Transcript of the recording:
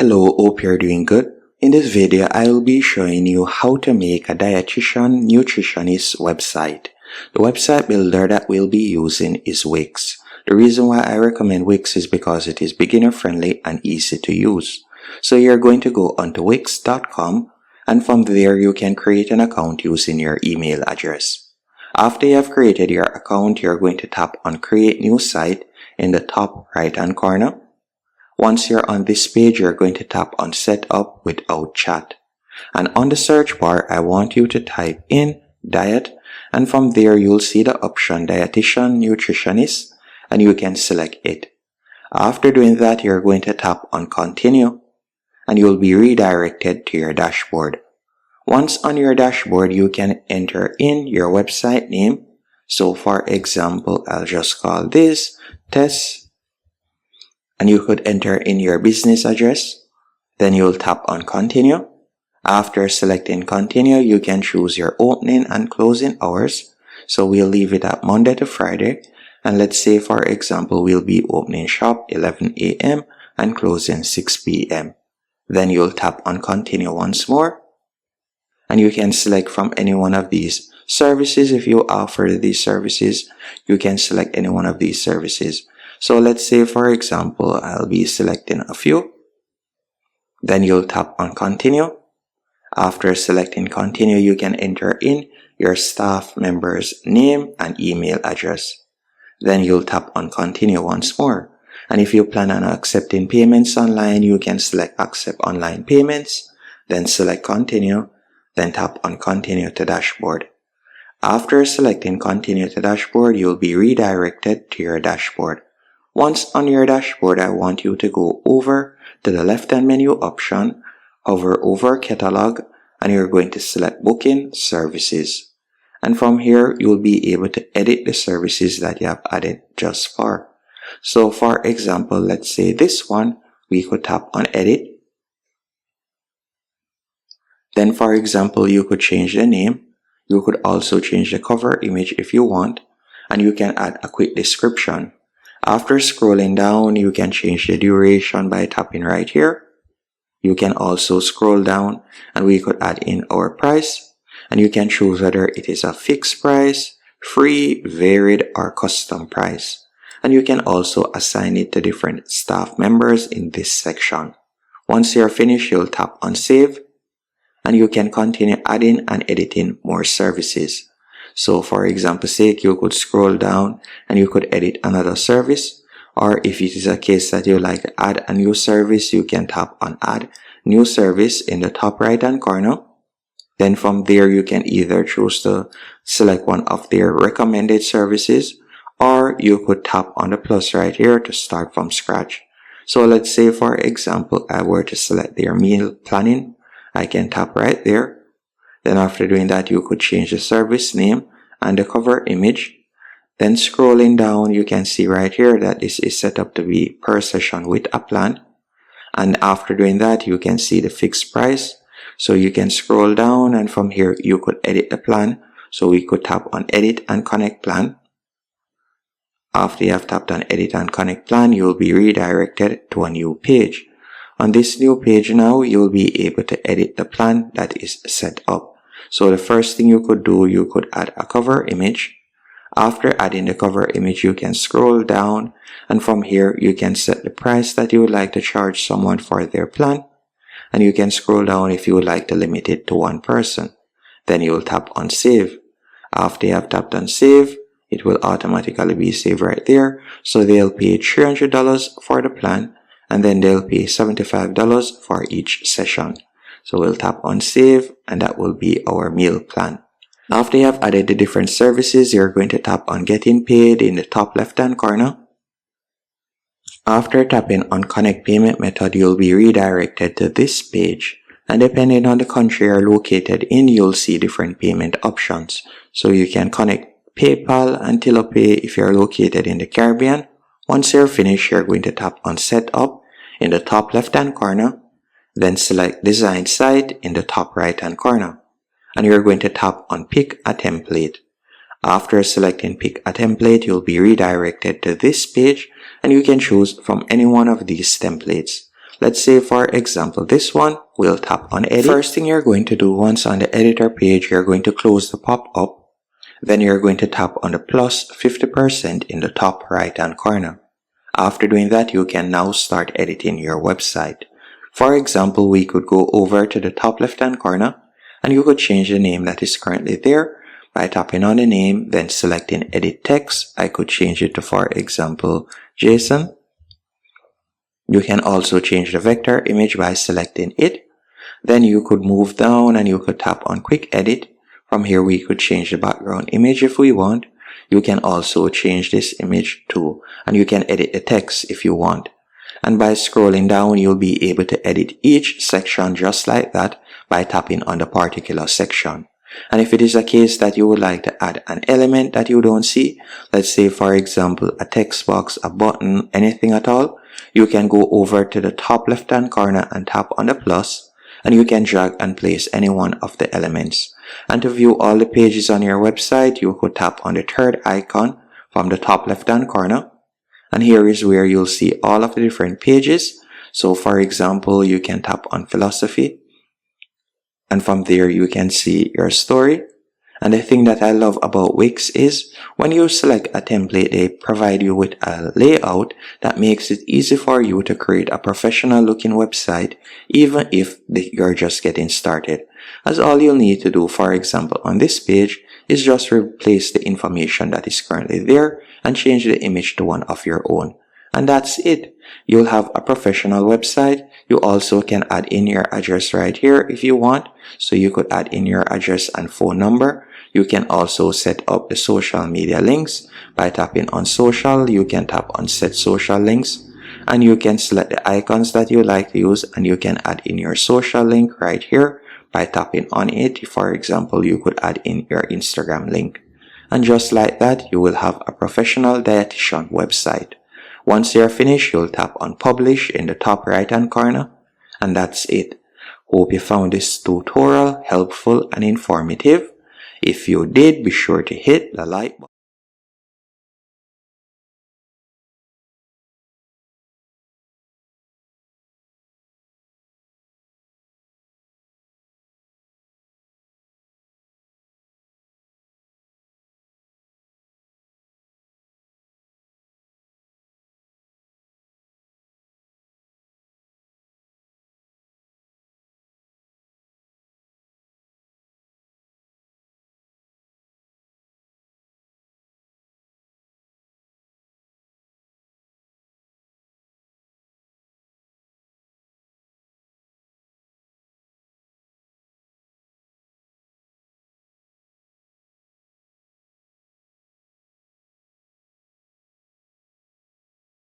Hello, hope you're doing good. In this video, I will be showing you how to make a dietitian nutritionist website. The website builder that we'll be using is Wix. The reason why I recommend Wix is because it is beginner friendly and easy to use. So you're going to go onto wix.com, and from there you can create an account using your email address. After you have created your account, you're going to tap on Create New Site in the top right hand corner. Once you're on this page, you're going to tap on Set Up Without Chat. And on the search bar, I want you to type in diet, and from there you'll see the option Dietitian Nutritionist, and you can select it. After doing that, you're going to tap on Continue, and you'll be redirected to your dashboard. Once on your dashboard, you can enter in your website name. So for example, I'll just call this Test. And you could enter in your business address. Then you'll tap on Continue. After selecting Continue, you can choose your opening and closing hours. So we'll leave it at Monday to Friday. And let's say, for example, we'll be opening shop 11 a.m. and closing 6 p.m. Then you'll tap on Continue once more. And you can select from any one of these services. If you offer these services, you can select any one of these services. So let's say, for example, I'll be selecting a few. Then you'll tap on Continue. After selecting Continue, you can enter in your staff member's name and email address. Then you'll tap on Continue once more. And if you plan on accepting payments online, you can select Accept Online Payments. Then select Continue. Then tap on Continue to Dashboard. After selecting Continue to Dashboard, you'll be redirected to your dashboard. Once on your dashboard, I want you to go over to the left-hand menu option, hover over Catalog, and you're going to select Booking Services. And from here, you'll be able to edit the services that you have added just for. So for example, let's say this one, we could tap on Edit. Then for example, you could change the name. You could also change the cover image if you want, and you can add a quick description. After scrolling down, you can change the duration by tapping right here. You can also scroll down and we could add in our price, and you can choose whether it is a fixed price, free, varied, or custom price. And you can also assign it to different staff members in this section. Once you're finished, you'll tap on Save, and you can continue adding and editing more services. So for example's sake, you could scroll down and you could edit another service. Or if it is a case that you like to add a new service, you can tap on Add New Service in the top right hand corner. Then from there, you can either choose to select one of their recommended services, or you could tap on the plus right here to start from scratch. So let's say, for example, I were to select their meal planning. I can tap right there. Then after doing that, you could change the service name and the cover image. Then scrolling down, you can see right here that this is set up to be per session with a plan. And after doing that, you can see the fixed price. So you can scroll down, and from here, you could edit the plan. So we could tap on Edit and Connect Plan. After you have tapped on Edit and Connect Plan, you will be redirected to a new page. On this new page now, you'll be able to edit the plan that is set up. So the first thing you could do, you could add a cover image. After adding the cover image, you can scroll down, and from here, you can set the price that you would like to charge someone for their plan. And you can scroll down if you would like to limit it to one person. Then you'll tap on Save. After you have tapped on Save, it will automatically be saved right there. So they'll pay $300 for the plan, and then they'll pay $75 for each session. So we'll tap on Save, and that will be our meal plan. After you have added the different services, you're going to tap on Getting Paid in the top left hand corner. After tapping on Connect Payment Method, you'll be redirected to this page. And depending on the country you're located in, you'll see different payment options. So you can connect PayPal and TiloPay if you're located in the Caribbean. Once you're finished, you're going to tap on Set Up in the top left hand corner. Then select Design Site in the top right hand corner. And you're going to tap on Pick a Template. After selecting Pick a Template, you'll be redirected to this page, and you can choose from any one of these templates. Let's say for example this one, we'll tap on edit. First thing you're going to do once on the editor page, you're going to close the pop-up. Then you're going to tap on the plus 50% in the top right hand corner. After doing that, you can now start editing your website. For example, we could go over to the top left hand corner and you could change the name that is currently there by tapping on the name, then selecting edit text. I could change it to, for example, Jason. You can also change the vector image by selecting it. Then you could move down and you could tap on quick edit. From here we could change the background image if we want. You can also change this image too, and you can edit the text if you want. And by scrolling down, you'll be able to edit each section just like that by tapping on the particular section. And if it is a case that you would like to add an element that you don't see, let's say for example a text box, a button, anything at all, you can go over to the top left hand corner and tap on the plus, and you can drag and place any one of the elements. And to view all the pages on your website, you could tap on the third icon from the top left hand corner, and here is where you'll see all of the different pages. So for example, you can tap on philosophy, and from there you can see your story. And the thing that I love about Wix is when you select a template, they provide you with a layout that makes it easy for you to create a professional looking website, even if you're just getting started. As all you'll need to do, for example, on this page is just replace the information that is currently there and change the image to one of your own. And that's it. You'll have a professional website. You also can add in your address right here if you want. So you could add in your address and phone number. You can also set up the social media links. By tapping on social, you can tap on set social links. And you can select the icons that you like to use, and you can add in your social link right here. By tapping on it, for example, you could add in your Instagram link. And just like that, you will have a professional dietitian website. Once you're finished, you'll tap on publish in the top right hand corner, and that's it. Hope you found this tutorial helpful and informative. If you did, be sure to hit the like button.